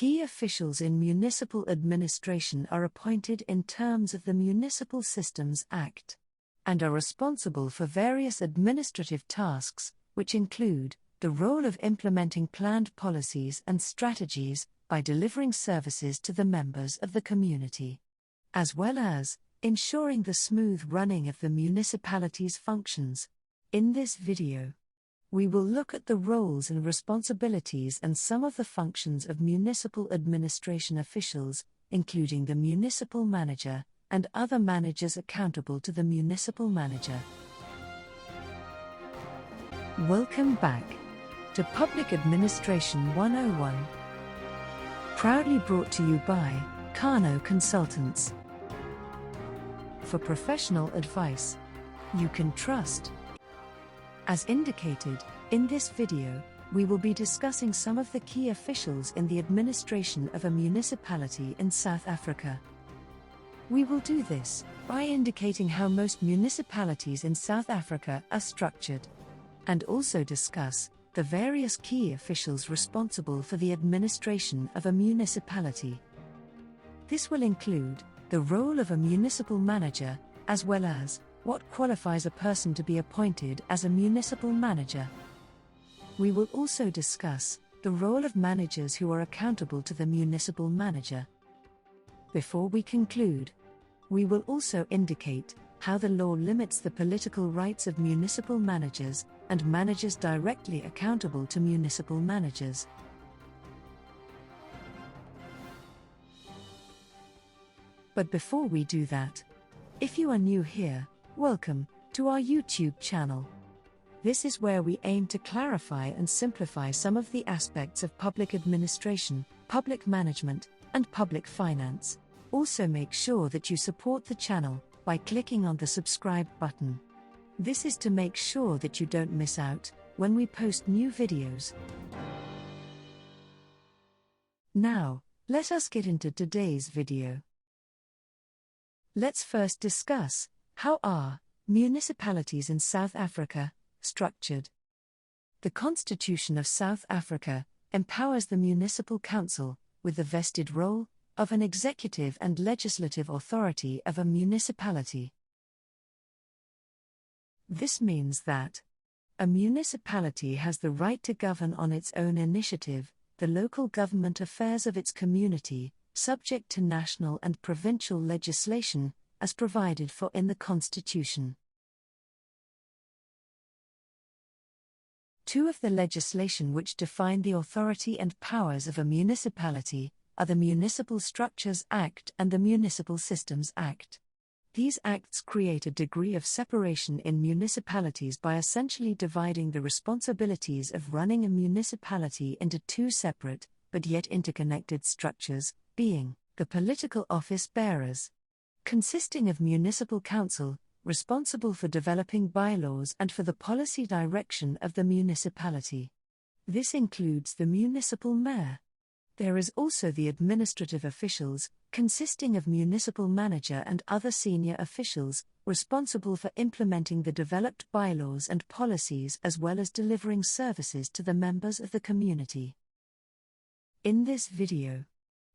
Key officials in municipal administration are appointed in terms of the Municipal Systems Act and are responsible for various administrative tasks, which include the role of implementing planned policies and strategies by delivering services to the members of the community, as well as ensuring the smooth running of the municipality's functions. In this video, we will look at the roles and responsibilities and some of the functions of municipal administration officials, including the municipal manager and other managers accountable to the municipal manager. Welcome back to Public Administration 101. Proudly brought to you by Kano Consultants. For professional advice you can trust. As indicated, in this video, we will be discussing some of the key officials in the administration of a municipality in South Africa. We will do this by indicating how most municipalities in South Africa are structured, and also discuss the various key officials responsible for the administration of a municipality. This will include the role of a municipal manager, as well as what qualifies a person to be appointed as a municipal manager. We will also discuss the role of managers who are accountable to the municipal manager. Before we conclude, we will also indicate how the law limits the political rights of municipal managers and managers directly accountable to municipal managers. But before we do that, if you are new here, welcome to our YouTube channel. This is where we aim to clarify and simplify some of the aspects of public administration, public management, and public finance. Also make sure that you support the channel by clicking on the subscribe button. This is to make sure that you don't miss out when we post new videos. Now, let us get into today's video. Let's first discuss how are municipalities in South Africa structured. The Constitution of South Africa empowers the Municipal Council with the vested role of an executive and legislative authority of a municipality. This means that a municipality has the right to govern on its own initiative the local government affairs of its community, subject to national and provincial legislation, as provided for in the Constitution. Two of the legislation which define the authority and powers of a municipality are the Municipal Structures Act and the Municipal Systems Act. These acts create a degree of separation in municipalities by essentially dividing the responsibilities of running a municipality into two separate, but yet interconnected structures, being the political office bearers, consisting of municipal council, responsible for developing bylaws and for the policy direction of the municipality. This includes the municipal mayor. There is also the administrative officials, consisting of municipal manager and other senior officials, responsible for implementing the developed bylaws and policies as well as delivering services to the members of the community. In this video,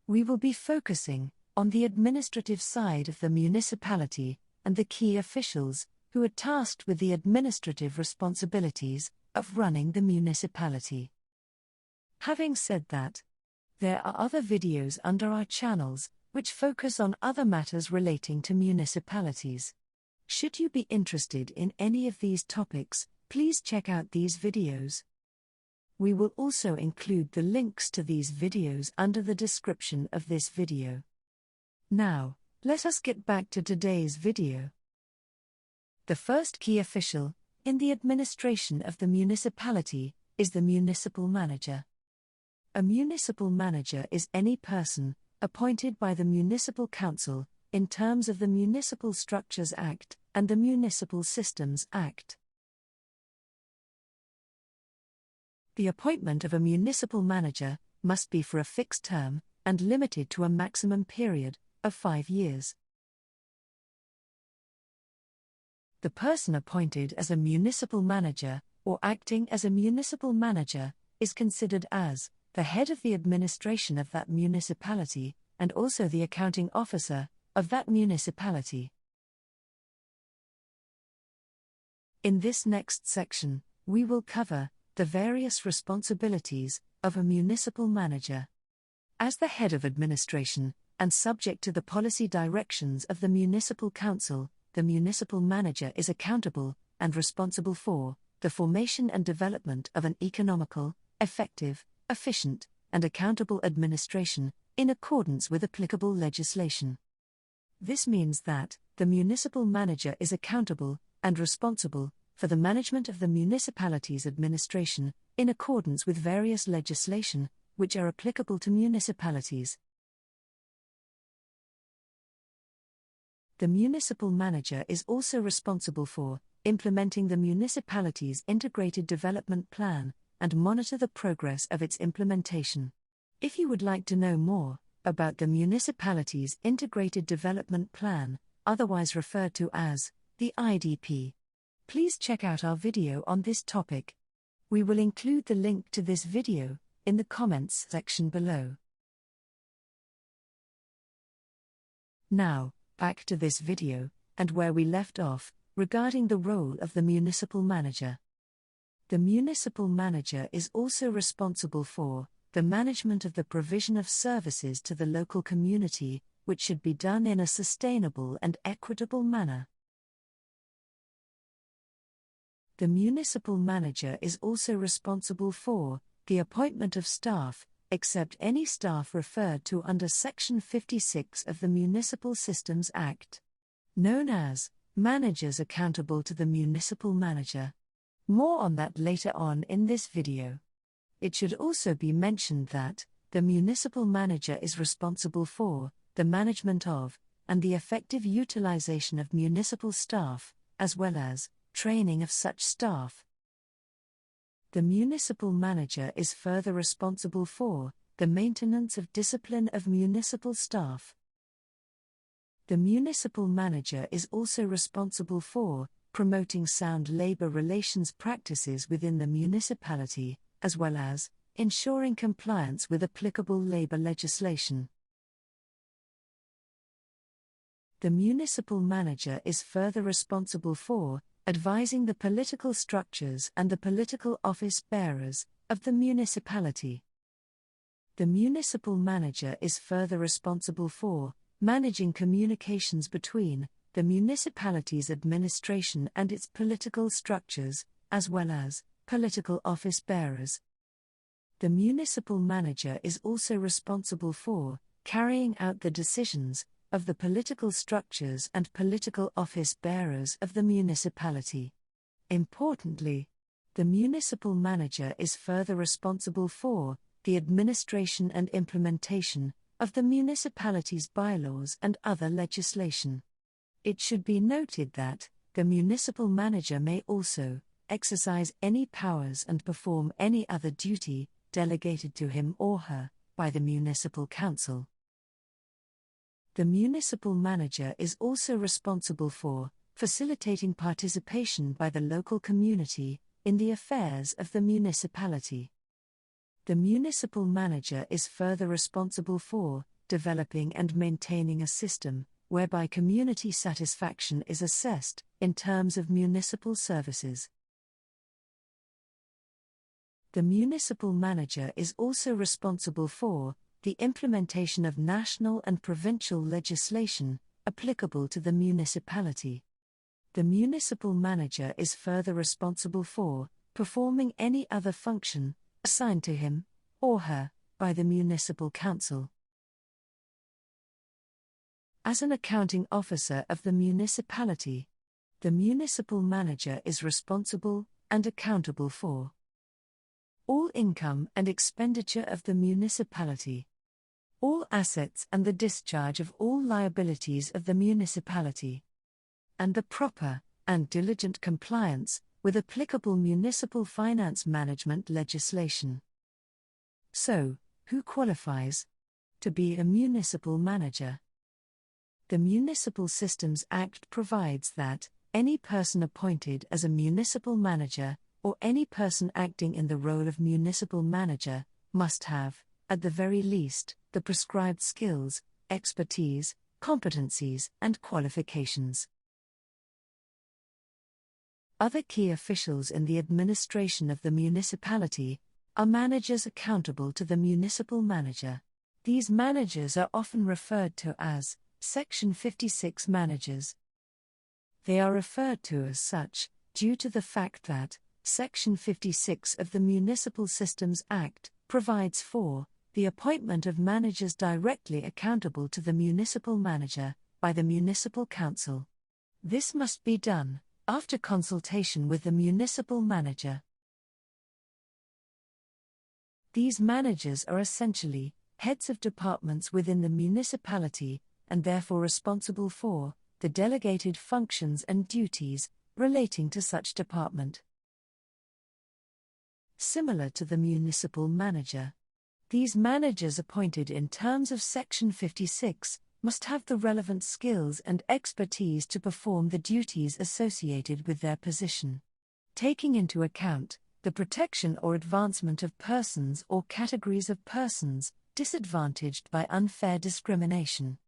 we will be focusing on the administrative side of the municipality and the key officials who are tasked with the administrative responsibilities of running the municipality. Having said that, there are other videos under our channels which focus on other matters relating to municipalities. Should you be interested in any of these topics, please check out these videos. We will also include the links to these videos under the description of this video. Now, let us get back to today's video. The first key official in the administration of the municipality is the municipal manager. A municipal manager is any person appointed by the Municipal Council in terms of the Municipal Structures Act and the Municipal Systems Act. The appointment of a municipal manager must be for a fixed term and limited to a maximum period of 5 years. The person appointed as a municipal manager, or acting as a municipal manager, is considered as the head of the administration of that municipality, and also the accounting officer of that municipality. In this next section, we will cover the various responsibilities of a municipal manager. As the head of administration, and subject to the policy directions of the municipal council, the municipal manager is accountable and responsible for the formation and development of an economical, effective, efficient, and accountable administration in accordance with applicable legislation. This means that the municipal manager is accountable and responsible for the management of the municipality's administration in accordance with various legislation which are applicable to municipalities. The municipal manager is also responsible for implementing the municipality's integrated development plan and monitor the progress of its implementation. If you would like to know more about the municipality's integrated development plan, otherwise referred to as the IDP, please check out our video on this topic. We will include the link to this video in the comments section below. Now, back to this video, and where we left off, regarding the role of the municipal manager. The municipal manager is also responsible for the management of the provision of services to the local community, which should be done in a sustainable and equitable manner. The municipal manager is also responsible for the appointment of staff, except any staff referred to under Section 56 of the Municipal Systems Act, known as managers accountable to the municipal manager. More on that later on in this video. It should also be mentioned that the municipal manager is responsible for the management of and the effective utilization of municipal staff, as well as training of such staff. The municipal manager is further responsible for the maintenance of discipline of municipal staff. The municipal manager is also responsible for promoting sound labor relations practices within the municipality, as well as ensuring compliance with applicable labor legislation. The municipal manager is further responsible for advising the political structures and the political office bearers of the municipality. The municipal manager is further responsible for managing communications between the municipality's administration and its political structures, as well as political office bearers. The municipal manager is also responsible for carrying out the decisions of the political structures and political office bearers of the municipality. Importantly, the municipal manager is further responsible for the administration and implementation of the municipality's bylaws and other legislation. It should be noted that the municipal manager may also exercise any powers and perform any other duty delegated to him or her by the municipal council. The municipal manager is also responsible for facilitating participation by the local community in the affairs of the municipality. The municipal manager is further responsible for developing and maintaining a system whereby community satisfaction is assessed in terms of municipal services. The municipal manager is also responsible for the implementation of national and provincial legislation applicable to the municipality. The municipal manager is further responsible for performing any other function assigned to him or her by the municipal council. As an accounting officer of the municipality, the municipal manager is responsible and accountable for all income and expenditure of the municipality, all assets and the discharge of all liabilities of the municipality, and the proper and diligent compliance with applicable municipal finance management legislation. So, who qualifies to be a municipal manager? The Municipal Systems Act provides that any person appointed as a municipal manager or any person acting in the role of municipal manager must have, at the very least, the prescribed skills, expertise, competencies, and qualifications. Other key officials in the administration of the municipality are managers accountable to the municipal manager. These managers are often referred to as Section 56 managers. They are referred to as such due to the fact that Section 56 of the Municipal Systems Act provides for the appointment of managers directly accountable to the municipal manager by the municipal council. This must be done after consultation with the municipal manager. These managers are essentially heads of departments within the municipality and therefore responsible for the delegated functions and duties relating to such department. Similar to the municipal manager, these managers appointed in terms of Section 56 must have the relevant skills and expertise to perform the duties associated with their position, taking into account the protection or advancement of persons or categories of persons disadvantaged by unfair discrimination.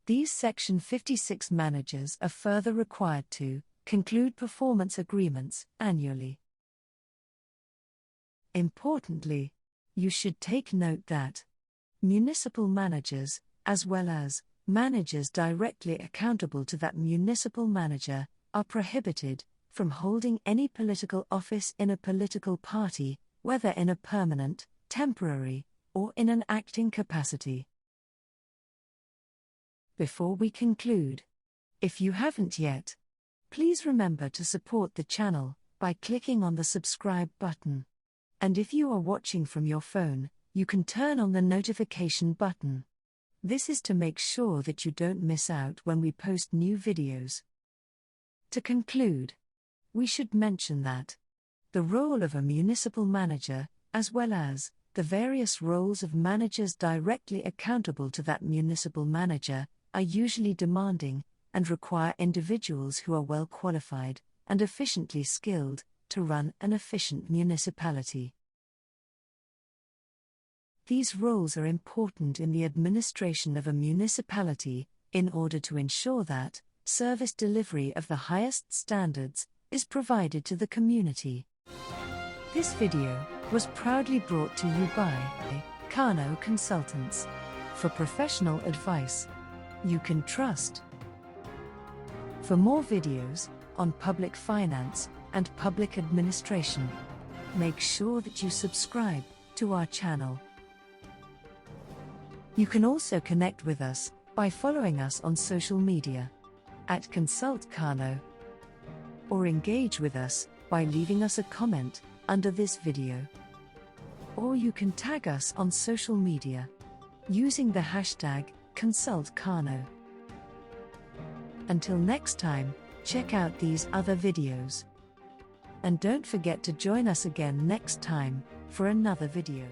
These Section 56 managers are further required to conclude performance agreements annually. Importantly, you should take note that municipal managers, as well as managers directly accountable to that municipal manager, are prohibited from holding any political office in a political party, whether in a permanent, temporary, or in an acting capacity. Before we conclude, if you haven't yet, please remember to support the channel by clicking on the subscribe button. And if you are watching from your phone, you can turn on the notification button. This is to make sure that you don't miss out when we post new videos. To conclude, we should mention that the role of a municipal manager, as well as the various roles of managers directly accountable to that municipal manager, are usually demanding and require individuals who are well qualified and efficiently skilled to run an efficient municipality. These roles are important in the administration of a municipality in order to ensure that service delivery of the highest standards is provided to the community. This video was proudly brought to you by Kano Consultants. For professional advice you can trust. For more videos on public finance and public administration, make sure that you subscribe to our channel. You can also connect with us by following us on social media at Consult Kano, or engage with us by leaving us a comment under this video. Or you can tag us on social media using the hashtag ConsultKano. Until next time, check out these other videos. And don't forget to join us again next time for another video.